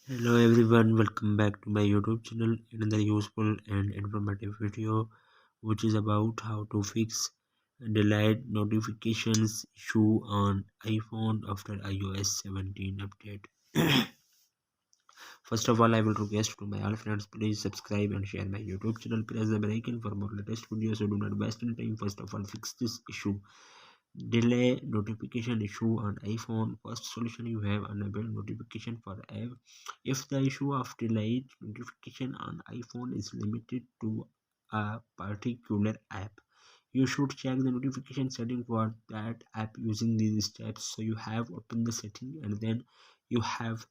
Hello everyone, welcome back to my YouTube channel. Another useful and informative video which is about how to fix delayed notifications issue on iPhone after iOS 17 update. First of all, I will request to my all friends, please subscribe and share my YouTube channel. Press the bell icon for more latest videos, so do not waste any time. First of all, fix this issue. Delay notification issue on iPhone. First solution, you have enable notification for app. If the issue of delayed notification on iPhone is limited to a particular app, you should check the notification setting for that app using these steps. So you have open the setting and then you have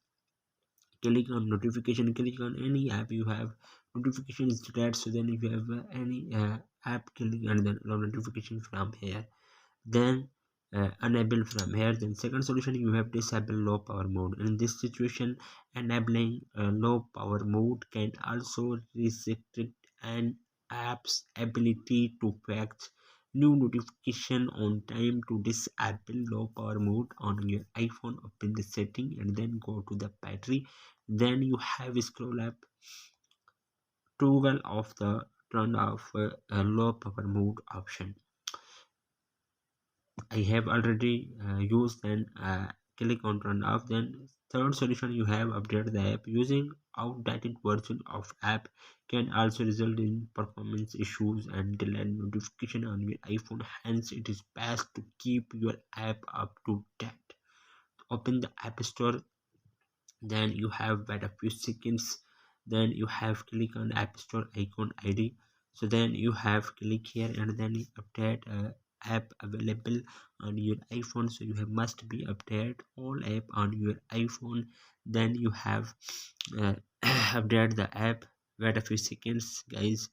click on notification, click on any app you have notification is detached. So then if you have any app, click and then allow notification from here, then enable from here. Then second solution, you have disable low power mode. In this situation, enabling low power mode can also restrict an app's ability to fetch new notification on time. To disable low power mode on your iPhone, open the setting and then go to the battery. Then you have scroll up toggle of the turn off low power mode option. I have already used, then click on turn off. Then third solution, you have updated the app. Using outdated version of app can also result in performance issues and delayed notification on your iPhone. Hence, it is best to keep your app up to date. Open the App Store, then you have wait a few seconds, then you have click on App Store icon ID. So then you have click here and then you update app available on your iPhone. So you have must be update all app on your iPhone. Then you have update the app. Wait a few seconds, guys.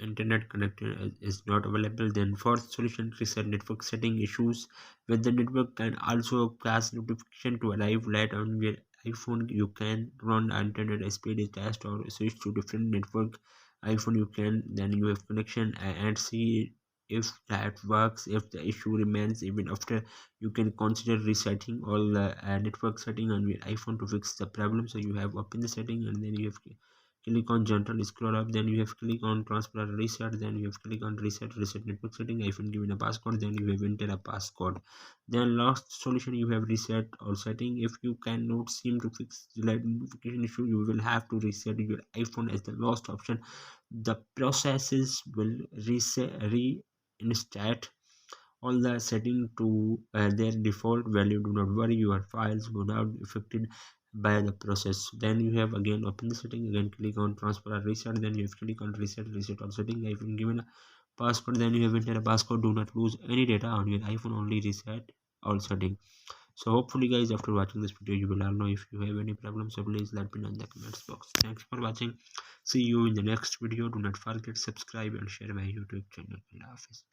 Internet connection is not available. Then fourth solution, reset network setting issues. When the network can also cause notification to arrive late on your iPhone, you can run internet speed test or switch to different network iPhone. You can then you have connection and see if that works. If the issue remains even after, you can consider resetting all the network setting on your iPhone to fix the problem. So you have open the setting and then you have click on general, scroll up, then you have click on transfer and reset, then you have click on reset network setting. If you given a passcode, then you have enter a passcode. Then last solution, you have reset all setting. If you cannot seem to fix the light notification issue, you will have to reset your iPhone as the last option. The processes will reset reinstate all the setting to their default value. Do not worry, your files will not be affected by the process. Then you have again open the setting, again click on transfer or reset, then you have click on reset all setting. If you given a passcode, then you have enter a passcode. Do not lose any data on your iPhone, only reset all setting. So hopefully guys, after watching this video, you will all know. If you have any problems, so please let me know in the comments box. Thanks for watching. See you in the next video. Do not forget subscribe and share my YouTube channel. Allah Hafiz.